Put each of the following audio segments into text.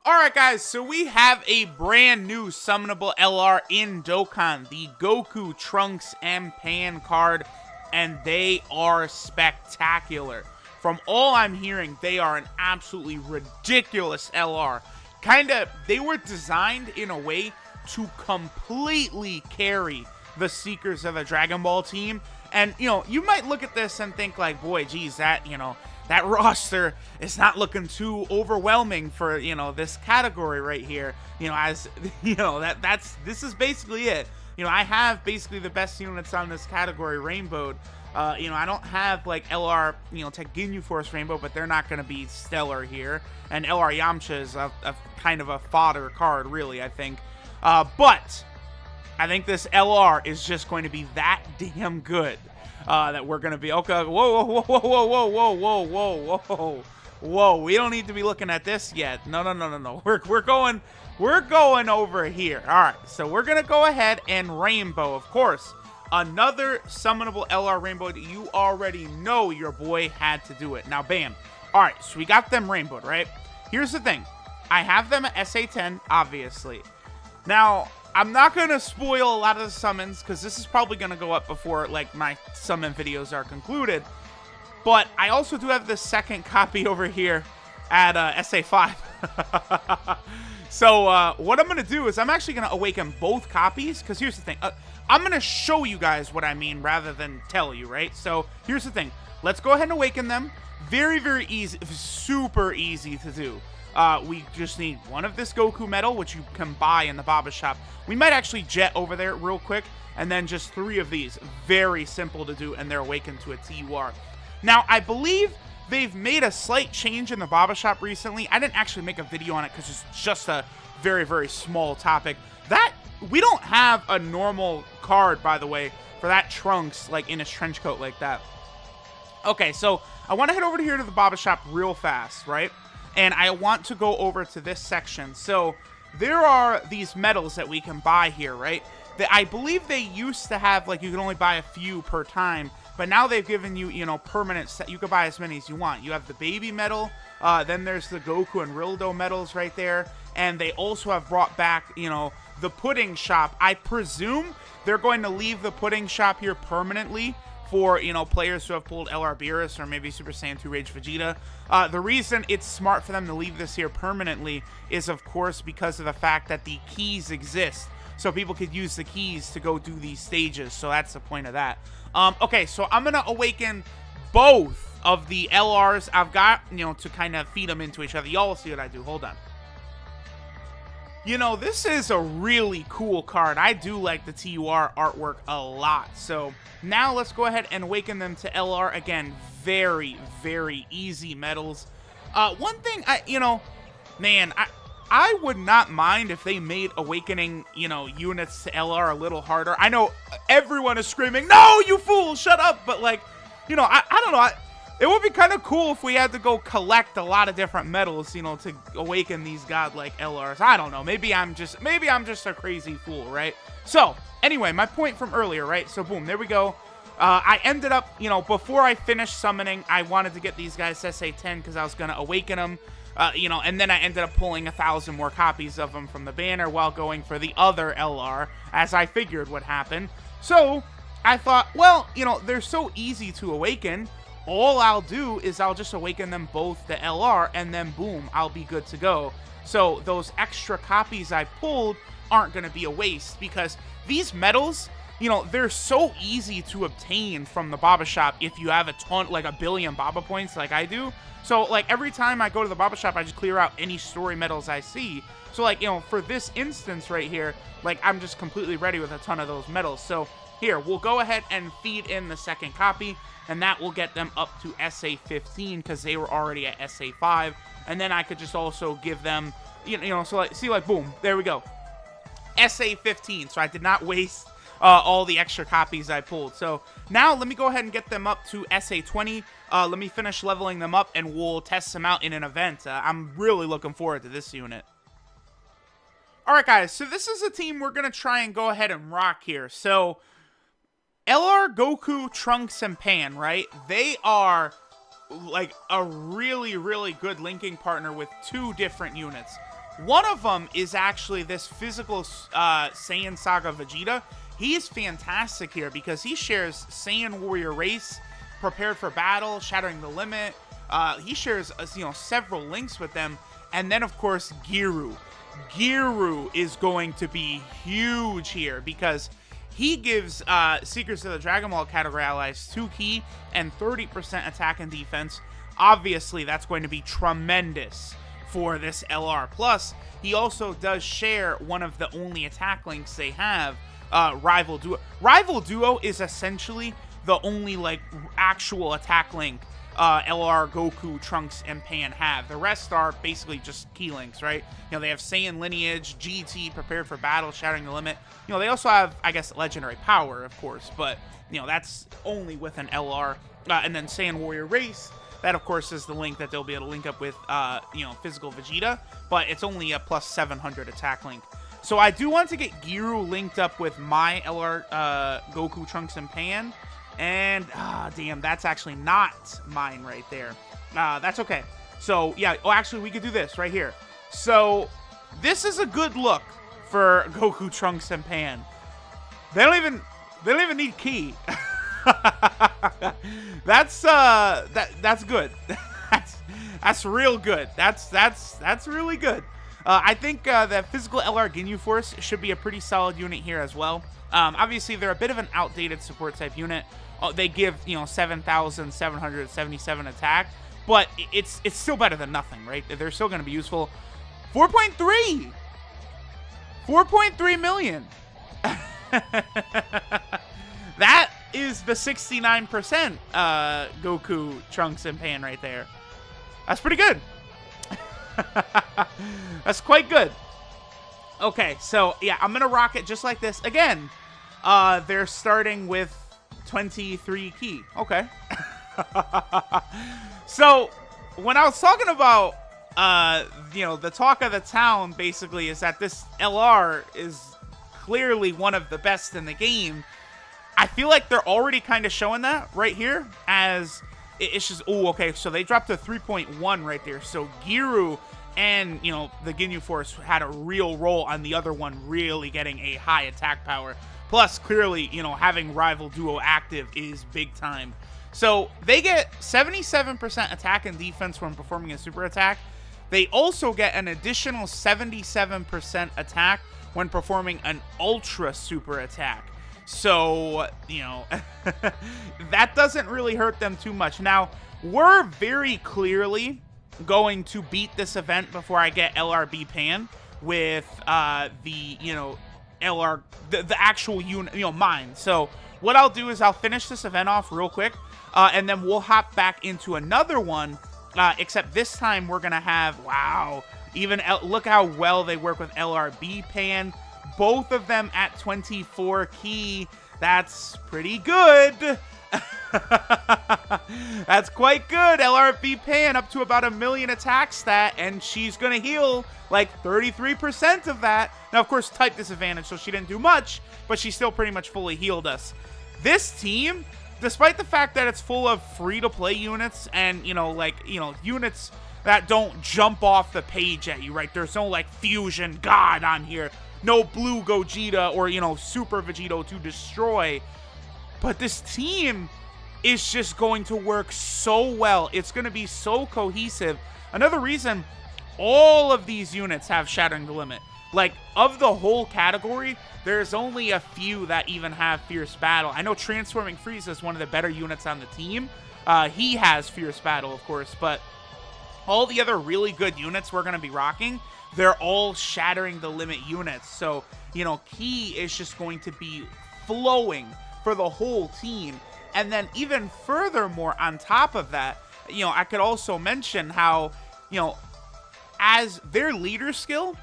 Alright guys, so we have a brand new summonable LR in Dokkan, the Goku, Trunks, and Pan card, and they are spectacular. From all I'm hearing, they are an absolutely ridiculous LR. They were designed in a way to completely carry the Seekers of the Dragon Ball team, and, you might look at this and think like, boy, geez, that roster is not looking too overwhelming for, this category right here. This is basically it. I have basically the best units on this category rainbowed. I don't have like LR, Tech Ginyu Force Rainbow, but they're not going to be stellar here. And LR Yamcha is a kind of a fodder card, really, I think. But I think this LR is just going to be that damn good. That we're gonna be okay. Whoa! We don't need to be looking at this yet. No. We're going over here. All right, so we're gonna go ahead and rainbow, of course. Another summonable LR rainbow. You already know your boy had to do it. Now, bam. All right, so we got them rainbowed, right? Here's the thing. I have them at SA10, obviously. Now, I'm not going to spoil a lot of the summons, because this is probably going to go up before, like, my summon videos are concluded. But I also do have the second copy over here at SA5. So, what I'm going to do is I'm actually going to awaken both copies, because here's the thing. I'm going to show you guys what I mean rather than tell you, right? So, here's the thing. Let's go ahead and awaken them. Very, very easy. Super easy to do. We just need one of this Goku medal, which you can buy in the Baba shop. We might actually jet over there real quick, and then just 3 of these. Very simple to do, and they're awakened to a TUR. Now, I believe they've made a slight change in the Baba shop recently. I didn't actually make a video on it because it's just a very, very small topic. We don't have a normal card, by the way, for that Trunks, like, in his trench coat like that. Okay, so I want to head over here to the Baba shop real fast, right? And I want to go over to this section. So there are these medals that we can buy here, right? I believe they used to have, like, you can only buy a few per time. But now they've given you, permanent set. You can buy as many as you want. You have the baby medal. Then there's the Goku and Rildo medals right there. And they also have brought back, the pudding shop. I presume they're going to leave the pudding shop here permanently for, players who have pulled LR Beerus or maybe Super Saiyan 2 Rage Vegeta. The reason it's smart for them to leave this here permanently is, of course, because of the fact that the keys exist. So people could use the keys to go do these stages. So that's the point of that. Okay, so I'm going to awaken both of the LRs I've got, to kind of feed them into each other. Y'all will see what I do. Hold on. This is a really cool card. I do like the TUR artwork a lot. So now let's go ahead and awaken them to LR. Again, very, very easy medals. One thing, I would not mind if they made awakening, units to LR a little harder. I know everyone is screaming, no, you fool, shut up. But, like, I don't know. It would be kind of cool if we had to go collect a lot of different medals, to awaken these godlike LRs. I don't know. Maybe I'm just a crazy fool, right? So, anyway, my point from earlier, right? So, boom, there we go. I ended up, before I finished summoning, I wanted to get these guys to SA10 because I was going to awaken them. And then I ended up pulling 1,000 more copies of them from the banner while going for the other LR, as I figured would happen. So, I thought, well, they're so easy to awaken. All I'll do is I'll just awaken them both to LR, and then boom, I'll be good to go. So those extra copies I pulled aren't going to be a waste, because these medals, they're so easy to obtain from the Baba shop if you have a ton, like 1 billion Baba points like I do. So, like, every time I go to the Baba shop, I just clear out any story medals I see. So, like, for this instance right here, like, I'm just completely ready with a ton of those medals. So, here, we'll go ahead and feed in the second copy, and that will get them up to SA15 because they were already at SA5. And then I could just also give them, so, like, see, like, boom, there we go. SA15, so I did not waste all the extra copies I pulled. So now let me go ahead and get them up to SA20. Let me finish leveling them up, and we'll test them out in an event. I'm really looking forward to this unit. Alright, guys, so this is a team we're going to try and go ahead and rock here. So LR, Goku, Trunks, and Pan, right? They are, like, a really, really good linking partner with 2 different units. One of them is actually this physical Saiyan Saga Vegeta. He's fantastic here because he shares Saiyan Warrior Race, Prepared for Battle, Shattering the Limit. He shares several links with them, and then of course Giru. Giru is going to be huge here because he gives Secrets of the Dragon Ball category allies 2 ki and 30% attack and defense. Obviously, that's going to be tremendous for this LR. Plus, he also does share one of the only attack links they have, Rival Duo. Rival Duo is essentially the only like actual attack link LR, Goku, Trunks, and Pan have. The rest are basically just key links, right? They have Saiyan Lineage, GT, Prepared for Battle, Shattering the Limit. They also have, I guess, Legendary Power, of course, but, that's only with an LR. And then Saiyan Warrior Race, that, of course, is the link that they'll be able to link up with, Physical Vegeta, but it's only a plus 700 attack link. So I do want to get Giru linked up with my LR, Goku, Trunks, and Pan. And, damn, that's actually not mine right there. That's okay. So, yeah. Oh, actually, we could do this right here. So, this is a good look for Goku, Trunks, and Pan. They don't even need ki. That's good. That's real good. That's really good. I think that physical LR Ginyu Force should be a pretty solid unit here as well. Obviously, they're a bit of an outdated support type unit. They give 7,777 attack, but it's still better than nothing, right? They're still going to be useful. 4.3 million. That is the 69% Goku, Trunks, and Pan right there. That's pretty good. That's quite good. Okay, so yeah, I'm gonna rock it just like this again. They're starting with 23 ki. Okay. So when I was talking about the talk of the town basically is that this LR is clearly one of the best in the game. I feel like they're already kind of showing that right here as it's just, oh, okay, so they dropped to 3.1 right there. So Giru and, the Ginyu Force had a real role on the other one really getting a high attack power. Plus, clearly, having Rival Duo active is big time. So they get 77% attack and defense when performing a super attack. They also get an additional 77% attack when performing an ultra super attack. So, that doesn't really hurt them too much. Now, we're very clearly going to beat this event before I get LRB Pan with the actual unit, mine. So what I'll do is I'll finish this event off real quick, and then we'll hop back into another one, except this time we're gonna have, wow, look how well they work with LRB Pan. Both of them at 24 ki. That's pretty good. That's quite good. LRB Pan up to about 1 million attack stat, and she's gonna heal like 33% of that. Now, of course, type disadvantage, so she didn't do much, but she still pretty much fully healed us. This team, despite the fact that it's full of free-to-play units and, units that don't jump off the page at you, right? There's no, Fusion God on here. No Blue Gogeta or, Super Vegito to destroy. But this team is just going to work so well. It's going to be so cohesive. Another reason all of these units have Shattering the Limit. Of the whole category, there's only a few that even have Fierce Battle. I know Transforming Frieza is one of the better units on the team. He has Fierce Battle, of course, but all the other really good units we're going to be rocking, they're all Shattering the Limit units. So, ki is just going to be flowing for the whole team. And then even furthermore, on top of that, I could also mention how, as their leader skill,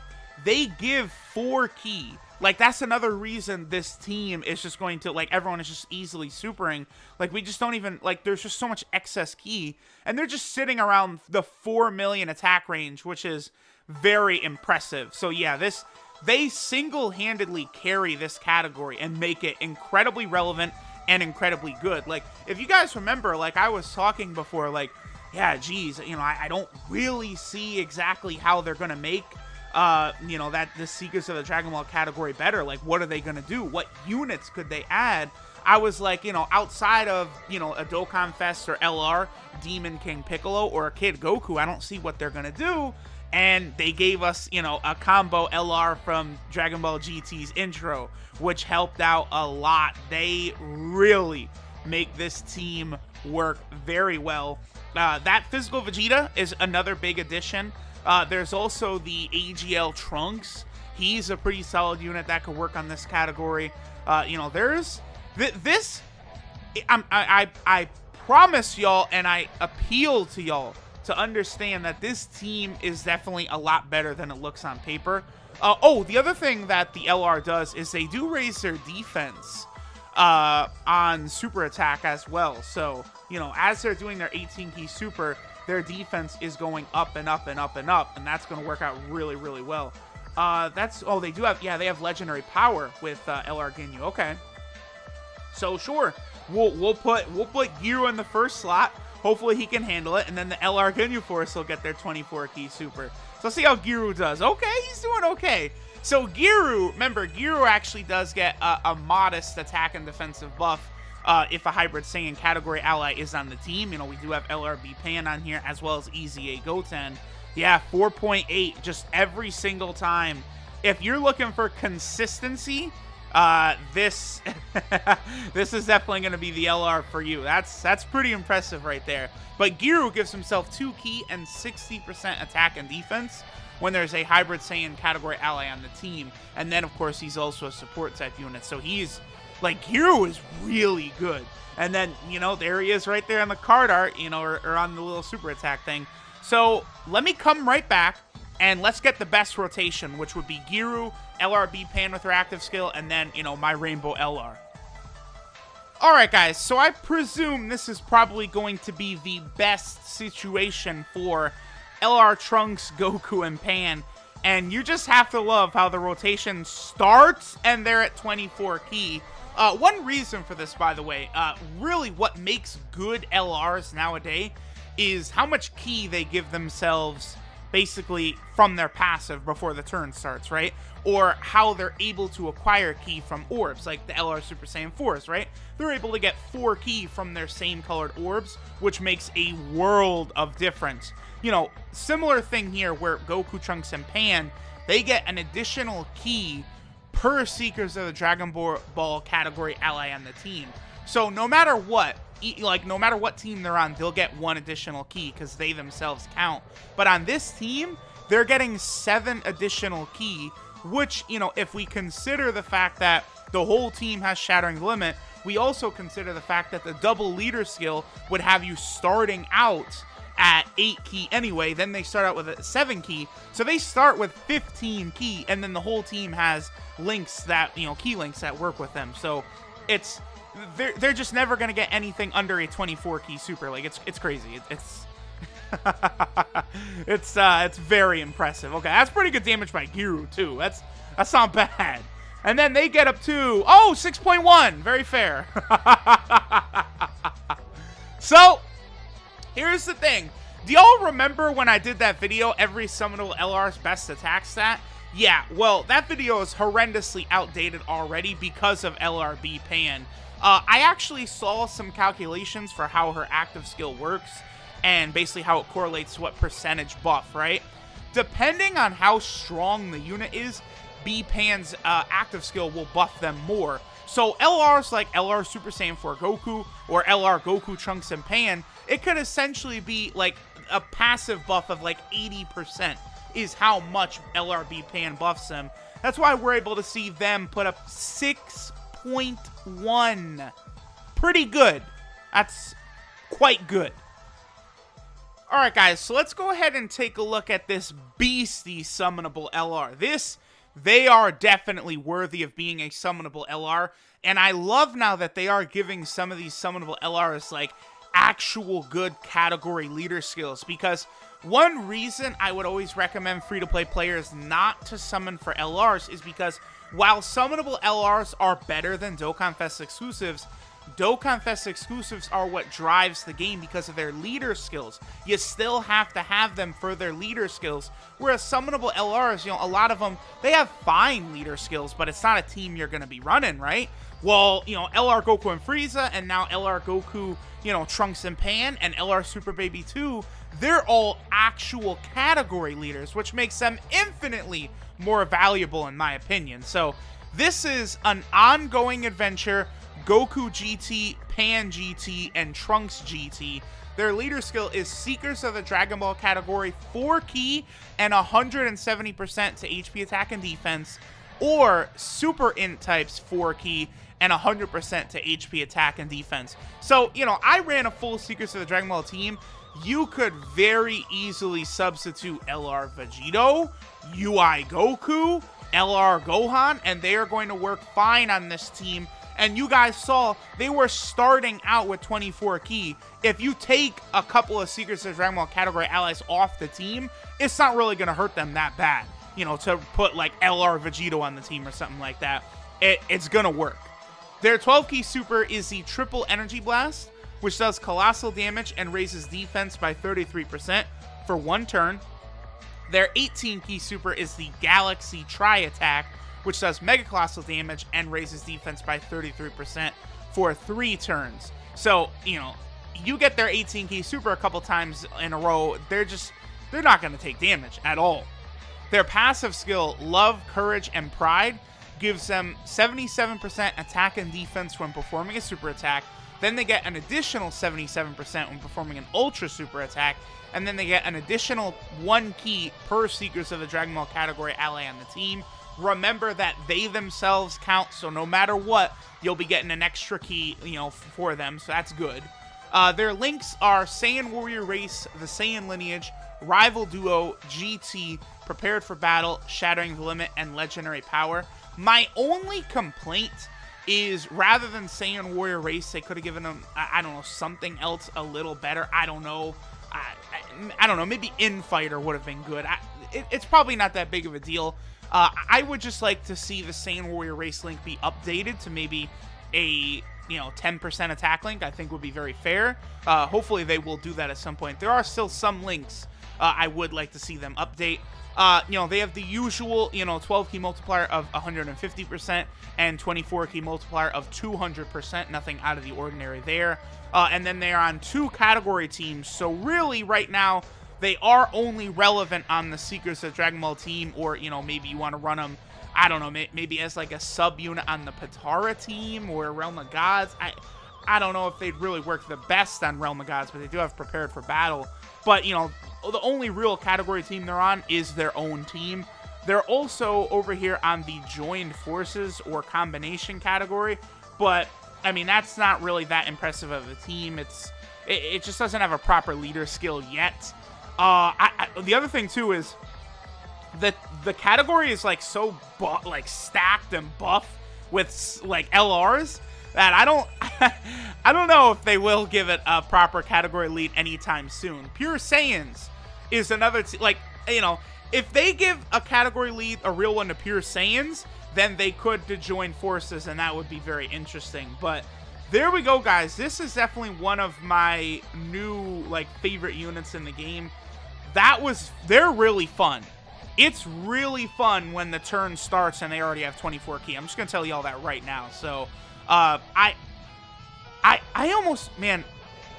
they give 4 ki. That's another reason this team is just going to, everyone is just easily supering. We just don't even, there's just so much excess ki. And they're just sitting around the 4 million attack range, which is very impressive. So yeah, they single-handedly carry this category and make it incredibly relevant and incredibly good. If you guys remember, I was talking before, yeah, geez, I don't really see exactly how they're gonna make you know, that the Seekers of the Dragon Ball category better. Like, what are they going to do? What units could they add? I was like, you know, outside of, you know, a Dokkan Fest or LR, Demon King Piccolo, or a Kid Goku, I don't see what they're going to do. And they gave us, you know, a combo LR from Dragon Ball GT's intro, which helped out a lot. They really make this team work very well. That Physical Vegeta is another big addition. There's also the AGL Trunks. He's a pretty solid unit that could work on this category. You know, there's this. I promise y'all, and I appeal to y'all to understand that this team is definitely a lot better than it looks on paper. Oh, the other thing that the LR does is they do raise their defense on super attack as well. So, you know, as they're doing their 18 key super, their defense is going up and up and up and up, and that's going to work out really, really well. They do have, yeah, they have legendary power with LR Ginyu. Okay. So sure, we'll put Giru in the first slot. Hopefully he can handle it, and then the LR Ginyu Force will get their 24 key super. So let's see how Giru does. Okay, he's doing okay. So Giru, remember, Giru actually does get a modest attack and defensive buff if a Hybrid Saiyan category ally is on the team. You know, we do have LRB Pan on here, as well as EZA Goten. Yeah, 4.8 just every single time. If you're looking for consistency, this this is definitely going to be the LR for you. That's pretty impressive right there. But Giru gives himself 2 key and 60% attack and defense when there's a Hybrid Saiyan category ally on the team. And then, of course, he's also a support type unit. So he's, like, Giru is really good. And then, you know, there he is right there on the card art, you know, or on the little super attack thing. So let me come right back, and let's get the best rotation, which would be Giru, LRB Pan with her active skill, and then, you know, my Rainbow LR. Alright guys, so I presume this is probably going to be the best situation for LR Trunks, Goku, and Pan. And you just have to love how the rotation starts and they're at 24 key. One reason for this, by the way, really what makes good LRs nowadays is how much key they give themselves basically from their passive before the turn starts, right? Or how they're able to acquire key from orbs, like the LR Super Saiyan 4s, right? They're able to get 4 key from their same colored orbs, which makes a world of difference. You know, similar thing here where Goku, Trunks, and Pan, they get an additional key per Seekers of the Dragon Ball category ally on the team. So no matter what, like no matter what team they're on, they'll get 1 additional key because they themselves count. But on this team, they're getting 7 additional key, which, you know, if we consider the fact that the whole team has Shattering the Limit, we also consider the fact that the double leader skill would have you starting out at 8 key anyway, then they start out with a 7 key, so they start with 15 key, and then the whole team has links that, you know, key links that work with them. So it's, they're just never going to get anything under a 24 key super. Like, it's crazy. It's it's very impressive. Okay, that's pretty good damage by Giru too. That's not bad. And then they get up to 6.1. Very fair. So here's the thing. Do y'all remember when I did that video, every summonable LR's best attack stat? Yeah, well, that video is horrendously outdated already because of LRB Pan. I actually saw some calculations for how her active skill works and basically how it correlates to what percentage buff, right? Depending on how strong the unit is, B-Pan's active skill will buff them more. So LRs like LR Super Saiyan 4 Goku or LR Goku, Trunks, and Pan, it could essentially be like a passive buff of like 80% is how much LRB Pan buffs them. That's why we're able to see them put up 6.1. Pretty good. That's quite good. Alright guys, so let's go ahead and take a look at this beastie summonable LR. They are definitely worthy of being a summonable LR, and I love now that they are giving some of these summonable LRs like actual good category leader skills, because one reason I would always recommend free-to-play players not to summon for LRs is because while summonable LRs are better than Dokkan Fest exclusives, Dokkan Fest exclusives are what drives the game because of their leader skills. You still have to have them for their leader skills. Whereas summonable LRs, a lot of them, they have fine leader skills, but it's not a team you're going to be running, right? Well, LR Goku and Frieza, and now LR Goku, Trunks and Pan, and LR Super Baby 2, they're all actual category leaders, which makes them infinitely more valuable in my opinion. So this is an ongoing adventure. Goku GT, Pan GT, and Trunks GT. Their leader skill is Seekers of the Dragon Ball category 4 key and 170% to HP attack and defense, or Super Int types 4 key and 100% to HP attack and defense. So, I ran a full Seekers of the Dragon Ball team. You could very easily substitute LR Vegito, UI Goku, LR Gohan, and they are going to work fine on this team. And you guys saw they were starting out with 24 key. If you take a couple of Secrets of Dragon Ball category allies off the team, it's not really going to hurt them that bad. To put like LR Vegito on the team or something like that. It's going to work. Their 12 key super is the Triple Energy Blast, which does colossal damage and raises defense by 33% for 1 turn. Their 18 key super is the Galaxy Tri Attack, which does mega colossal damage and raises defense by 33% for 3 turns. So, you get their 18 key super a couple times in a row, they're not going to take damage at all. Their passive skill, Love, Courage, and Pride, gives them 77% attack and defense when performing a super attack. Then they get an additional 77% when performing an ultra super attack. And then they get an additional 1 key per Seekers of the Dragon Ball category ally on the team. Remember that they themselves count, so no matter what, you'll be getting an extra key, for them, so that's good. Their links are Saiyan Warrior Race, the Saiyan Lineage, Rival Duo, GT, Prepared for Battle, Shattering the Limit, and Legendary Power. My only complaint is, rather than Saiyan Warrior Race, they could have given them, I don't know, something else a little better. I don't know. I don't know, maybe Infighter would have been good. It's probably not that big of a deal. I would just like to see the Saiyan Warrior Race link be updated to maybe a 10% attack link. I think would be very fair. Hopefully they will do that at some point. There are still some links I would like to see them update. They have the usual 12 key multiplier of 150% and 24 key multiplier of 200%. Nothing out of the ordinary there. And then they are on 2 category teams. So really right now, they are only relevant on the Seekers of Dragon Ball team, or, maybe you want to run them, I don't know, maybe as like a sub-unit on the Patara team or Realm of Gods. I don't know if they'd really work the best on Realm of Gods, but they do have Prepared for Battle. But, the only real category team they're on is their own team. They're also over here on the Joined Forces or Combination category, but, I mean, that's not really that impressive of a team. It just doesn't have a proper leader skill yet. The other thing too is that the category is like so stacked and buff with like LRs that I don't know if they will give it a proper category lead anytime soon. Pure Saiyans is another if they give a category lead, a real one, to Pure Saiyans, then they could join forces, and that would be very interesting. But there we go, guys. This is definitely one of my new favorite units in the game. They're really fun. It's really fun when the turn starts and they already have 24 key. I'm just gonna tell you all that right now. So, I almost, man,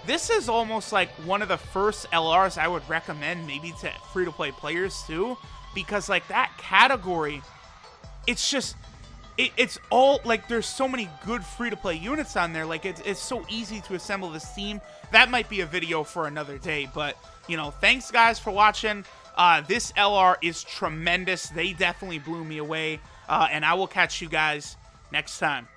this is almost like one of the first LRs I would recommend maybe to free-to-play players too, because that category, it's just, it's all there's so many good free-to-play units on there. It's so easy to assemble this team. That might be a video for another day, but thanks guys for watching. This LR is tremendous. They definitely blew me away, and I will catch you guys next time.